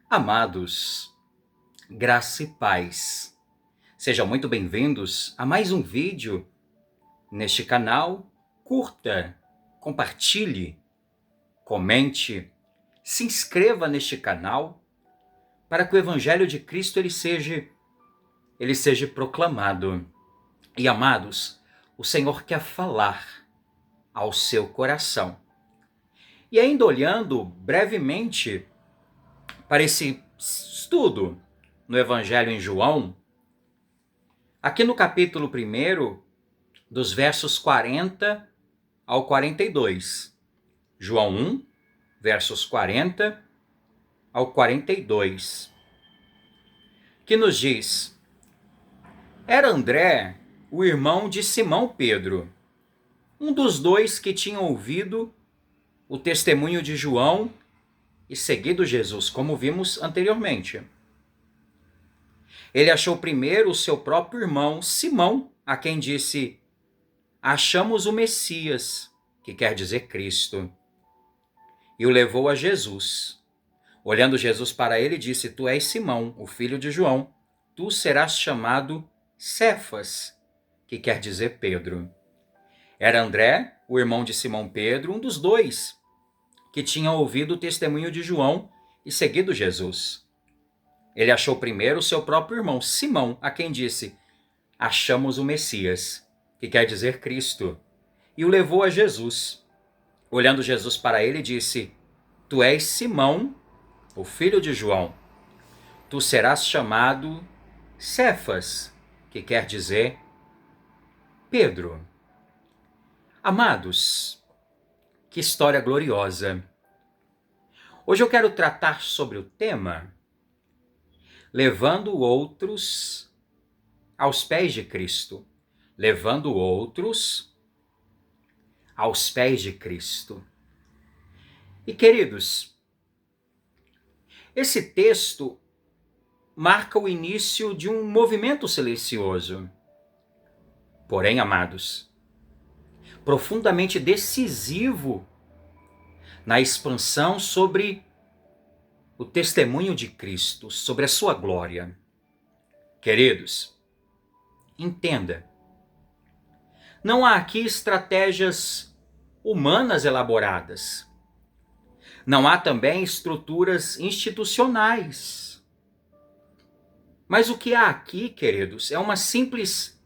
Amados, graça e paz. Sejam muito bem-vindos a mais um vídeo neste canal. Curta, compartilhe, comente, se inscreva neste canal para que o Evangelho de Cristo ele seja proclamado. E amados, o Senhor quer falar ao seu coração. E ainda olhando brevemente para esse estudo no Evangelho em João, aqui no capítulo 1, dos versos 40 ao 42. João 1, versos 40 ao 42. Que nos diz: Era André, o irmão de Simão Pedro, um dos dois que tinham ouvido o testemunho de João e seguido Jesus, como vimos anteriormente. Ele achou primeiro o seu próprio irmão, Simão, a quem disse: Achamos o Messias, que quer dizer Cristo. E o levou a Jesus. Olhando Jesus para ele, disse: Tu és Simão, o filho de João. Tu serás chamado Cefas, que quer dizer Pedro. Era André, o irmão de Simão Pedro, um dos dois que tinha ouvido o testemunho de João e seguido Jesus. Ele achou primeiro o seu próprio irmão, Simão, a quem disse: Achamos o Messias, que quer dizer Cristo. E o levou a Jesus. Olhando Jesus para ele, disse: Tu és Simão, o filho de João. Tu serás chamado Cefas, que quer dizer Pedro. Amados, que história gloriosa. Hoje eu quero tratar sobre o tema levando outros aos pés de Cristo. Levando outros aos pés de Cristo. E queridos, esse texto marca o início de um movimento silencioso. Porém, amados, profundamente decisivo na expansão sobre o testemunho de Cristo, sobre a sua glória. Queridos, entenda, não há aqui estratégias humanas elaboradas. Não há também estruturas institucionais. Mas o que há aqui, queridos, é uma simples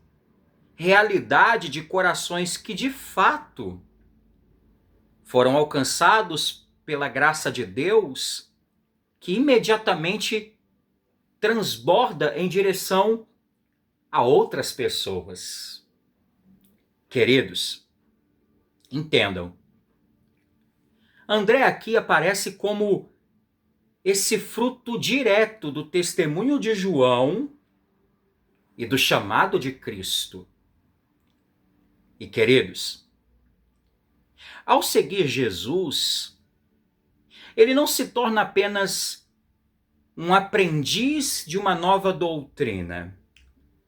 realidade de corações que de fato foram alcançados pela graça de Deus, que imediatamente transborda em direção a outras pessoas. Queridos, entendam. André aqui aparece como esse fruto direto do testemunho de João e do chamado de Cristo. E queridos, ao seguir Jesus, ele não se torna apenas um aprendiz de uma nova doutrina.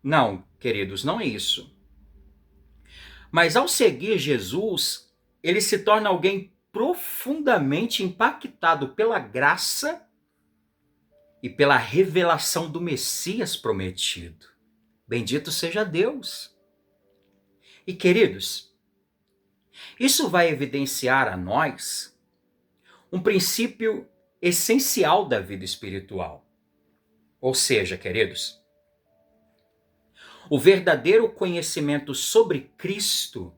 Não, queridos, não é isso. Mas ao seguir Jesus, ele se torna alguém profundamente impactado pela graça e pela revelação do Messias prometido. Bendito seja Deus. E queridos, isso vai evidenciar a nós um princípio essencial da vida espiritual. Ou seja, queridos, o verdadeiro conhecimento sobre Cristo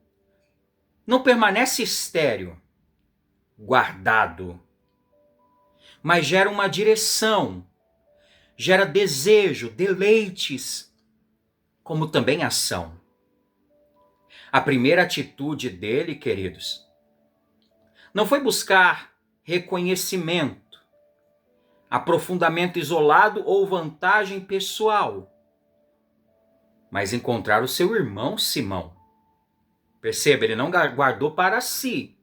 não permanece estéril, guardado, mas gera uma direção, gera desejo, deleites, como também ação. A primeira atitude dele, queridos, não foi buscar reconhecimento, aprofundamento isolado ou vantagem pessoal, mas encontrar o seu irmão Simão. Perceba, ele não guardou para si.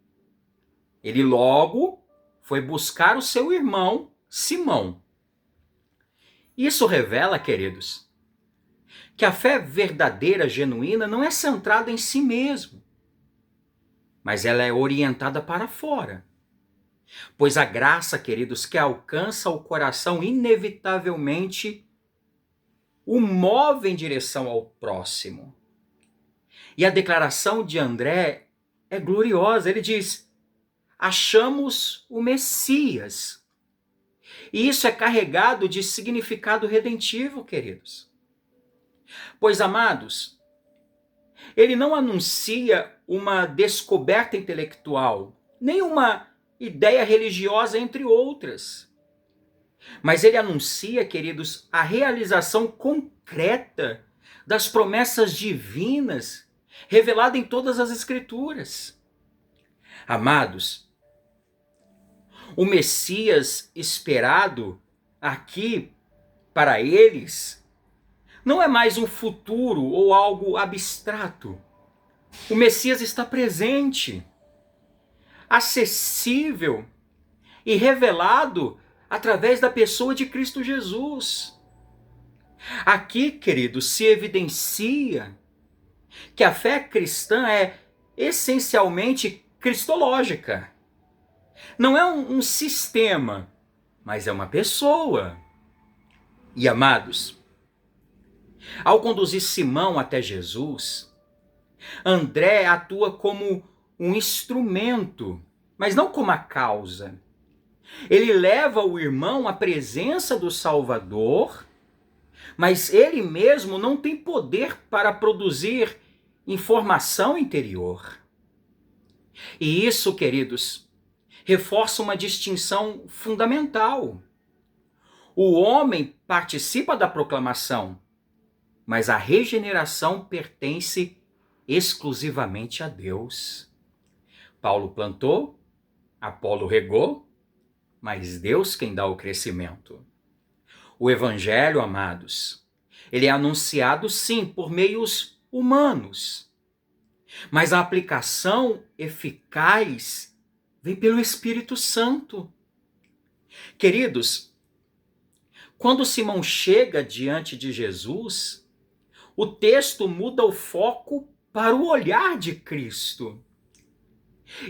Ele logo foi buscar o seu irmão Simão. Isso revela, queridos, que a fé verdadeira, genuína, não é centrada em si mesmo, mas ela é orientada para fora. Pois a graça, queridos, que alcança o coração inevitavelmente o move em direção ao próximo. E a declaração de André é gloriosa. Ele diz: achamos o Messias. E isso é carregado de significado redentivo, queridos. Pois, amados, ele não anuncia uma descoberta intelectual, nem uma ideia religiosa, entre outras. Mas ele anuncia, queridos, a realização concreta das promessas divinas revelada em todas as Escrituras. Amados, o Messias esperado aqui para eles não é mais um futuro ou algo abstrato. O Messias está presente, acessível e revelado através da pessoa de Cristo Jesus. Aqui, queridos, se evidencia que a fé cristã é essencialmente cristológica. Não é um sistema, mas é uma pessoa. E, amados, ao conduzir Simão até Jesus, André atua como um instrumento, mas não como a causa. Ele leva o irmão à presença do Salvador, mas ele mesmo não tem poder para produzir informação interior. E isso, queridos, reforça uma distinção fundamental. O homem participa da proclamação, mas a regeneração pertence exclusivamente a Deus. Paulo plantou, Apolo regou, mas Deus quem dá o crescimento. O evangelho, amados, ele é anunciado sim por meios humanos, mas a aplicação eficaz vem pelo Espírito Santo. Queridos, quando Simão chega diante de Jesus, o texto muda o foco para o olhar de Cristo.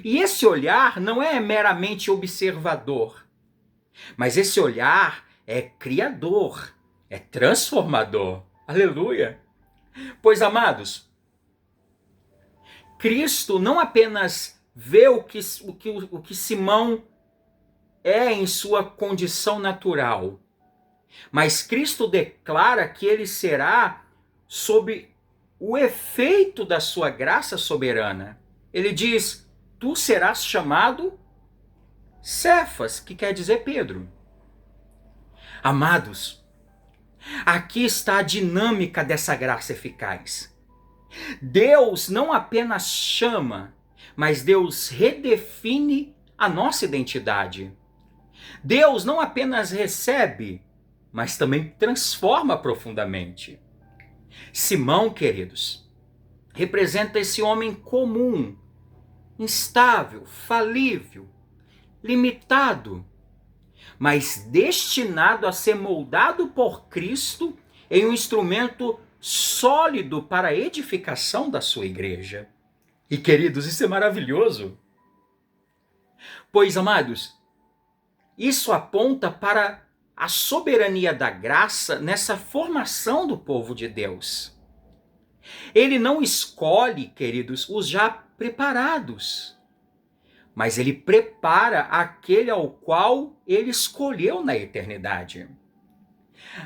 E esse olhar não é meramente observador, mas esse olhar é criador, é transformador. Aleluia! Pois, amados, Cristo não apenas vê o que Simão é em sua condição natural, mas Cristo declara que ele será sob o efeito da sua graça soberana. Ele diz: tu serás chamado Cefas, que quer dizer Pedro. Amados, aqui está a dinâmica dessa graça eficaz. Deus não apenas chama, mas Deus redefine a nossa identidade. Deus não apenas recebe, mas também transforma profundamente. Simão, queridos, representa esse homem comum, instável, falível, limitado, mas destinado a ser moldado por Cristo em um instrumento sólido para a edificação da sua igreja. E, queridos, isso é maravilhoso. Pois, amados, isso aponta para a soberania da graça nessa formação do povo de Deus. Ele não escolhe, queridos, os já preparados, mas ele prepara aquele ao qual ele escolheu na eternidade.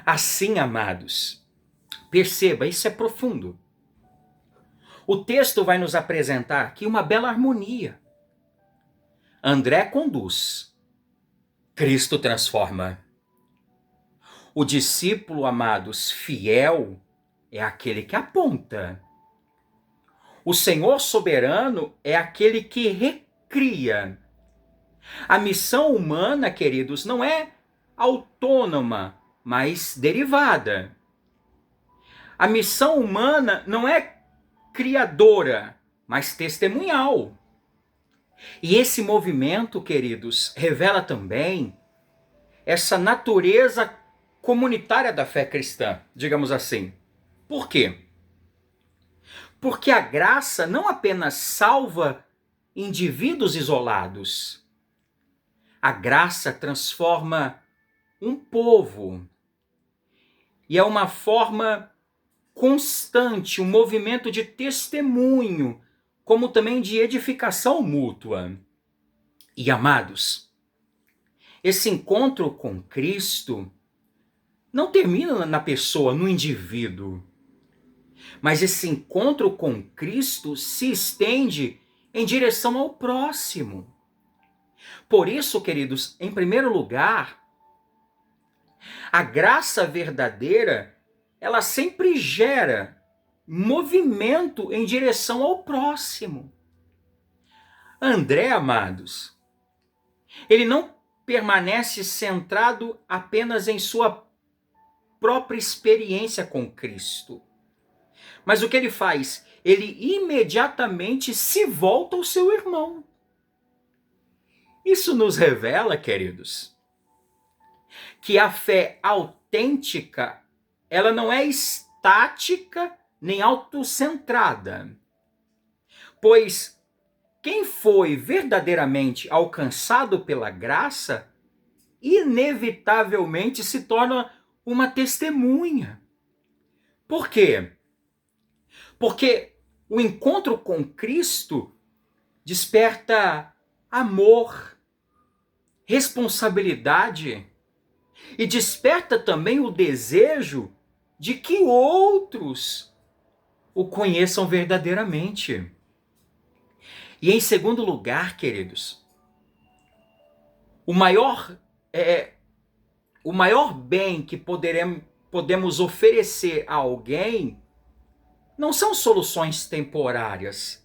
Assim, amados, perceba, isso é profundo. O texto vai nos apresentar aqui uma bela harmonia. André conduz, Cristo transforma. O discípulo, amados, fiel, é aquele que aponta. O Senhor soberano é aquele que recria. A missão humana, queridos, não é autônoma, mas derivada. A missão humana não é criadora, mas testemunhal. E esse movimento, queridos, revela também essa natureza comunitária da fé cristã, digamos assim. Por quê? Porque a graça não apenas salva indivíduos isolados, A graça transforma um povo e é uma forma constante, um movimento de testemunho, como também de edificação mútua. E amados, esse encontro com Cristo não termina na pessoa, no indivíduo, mas esse encontro com Cristo se estende em direção ao próximo. Por isso, queridos, em primeiro lugar, a graça verdadeira, ela sempre gera movimento em direção ao próximo. André, amados, ele não permanece centrado apenas em sua própria experiência com Cristo. Mas o que ele faz? Ele imediatamente se volta ao seu irmão. Isso nos revela, queridos, que a fé autêntica, ela não é estática nem autocentrada. Pois quem foi verdadeiramente alcançado pela graça, inevitavelmente se torna uma testemunha. Por quê? Porque o encontro com Cristo desperta amor, responsabilidade e desperta também o desejo de que outros o conheçam verdadeiramente. E em segundo lugar, queridos, o maior bem que podemos oferecer a alguém não são soluções temporárias,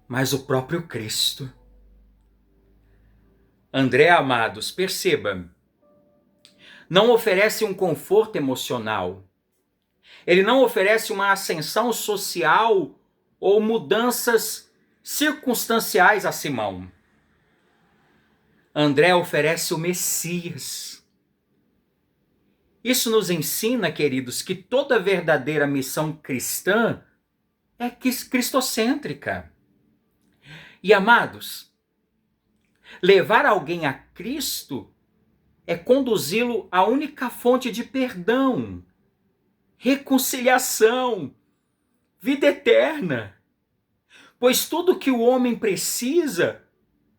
mas o próprio Cristo. André, amados, perceba, não oferece um conforto emocional. Ele não oferece uma ascensão social ou mudanças circunstanciais a Simão. André oferece o Messias. Isso nos ensina, queridos, que toda verdadeira missão cristã é cristocêntrica. E, amados, levar alguém a Cristo é conduzi-lo à única fonte de perdão, reconciliação, vida eterna. Pois tudo que o homem precisa,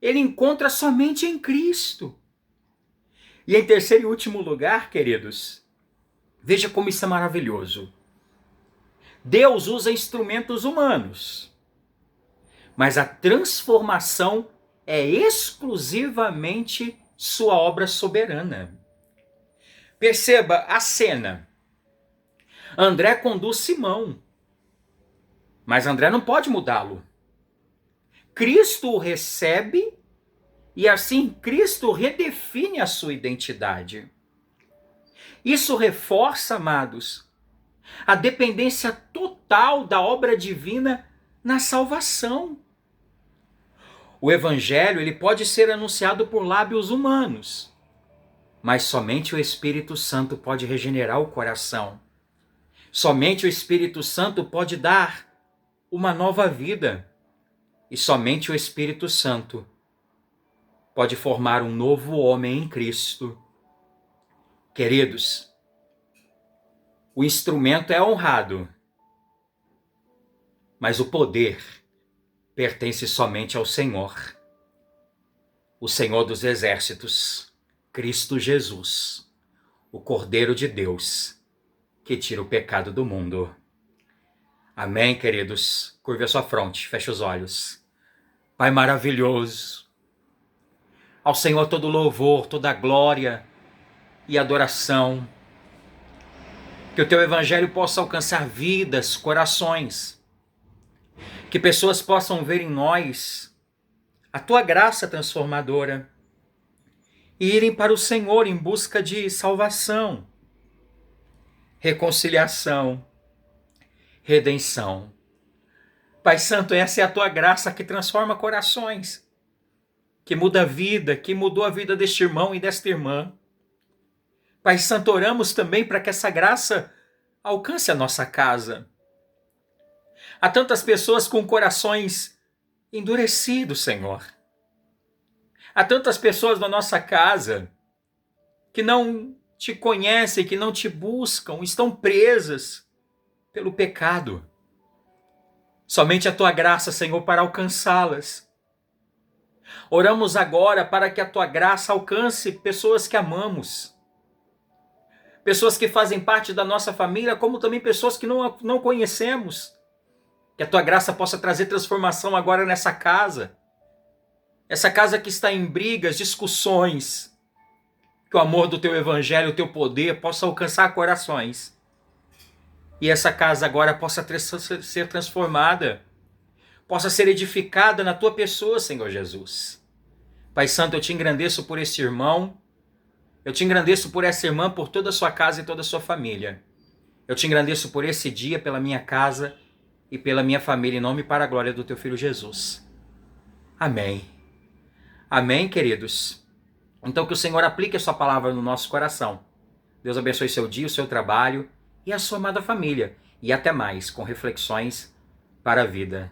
ele encontra somente em Cristo. E em terceiro e último lugar, queridos, veja como isso é maravilhoso. Deus usa instrumentos humanos, mas a transformação é exclusivamente sua obra soberana. Perceba a cena. André conduz Simão, mas André não pode mudá-lo. Cristo o recebe e assim Cristo redefine a sua identidade. Isso reforça, amados, a dependência total da obra divina na salvação. O evangelho, ele pode ser anunciado por lábios humanos, mas somente o Espírito Santo pode regenerar o coração. Somente o Espírito Santo pode dar uma nova vida. E somente o Espírito Santo pode formar um novo homem em Cristo. Queridos, o instrumento é honrado, mas o poder pertence somente ao Senhor, o Senhor dos Exércitos, Cristo Jesus, o Cordeiro de Deus, que tira o pecado do mundo. Amém, queridos? Curve a sua fronte, feche os olhos. Pai maravilhoso, ao Senhor todo louvor, toda glória e adoração. Que o teu evangelho possa alcançar vidas, corações. Que pessoas possam ver em nós a tua graça transformadora e irem para o Senhor em busca de salvação, reconciliação, redenção. Pai Santo, essa é a tua graça que transforma corações, que muda a vida, que mudou a vida deste irmão e desta irmã. Pai Santo, oramos também para que essa graça alcance a nossa casa. Há tantas pessoas com corações endurecidos, Senhor. Há tantas pessoas na nossa casa que não te conhecem, que não te buscam, estão presas pelo pecado. Somente a tua graça, Senhor, para alcançá-las. Oramos agora para que a tua graça alcance pessoas que amamos, pessoas que fazem parte da nossa família, como também pessoas que não conhecemos. Que a tua graça possa trazer transformação agora nessa casa. Essa casa que está em brigas, discussões. Que o amor do teu evangelho, o teu poder possa alcançar corações. E essa casa agora possa ser transformada. Possa ser edificada na tua pessoa, Senhor Jesus. Pai Santo, eu te engrandeço por esse irmão. Eu te engrandeço por essa irmã, por toda a sua casa e toda a sua família. Eu te engrandeço por esse dia, pela minha casa e pela minha família, em nome e para a glória do teu Filho Jesus. Amém. Amém, queridos. Então que o Senhor aplique a sua palavra no nosso coração. Deus abençoe seu dia, o seu trabalho e a sua amada família. E até mais, com reflexões para a vida.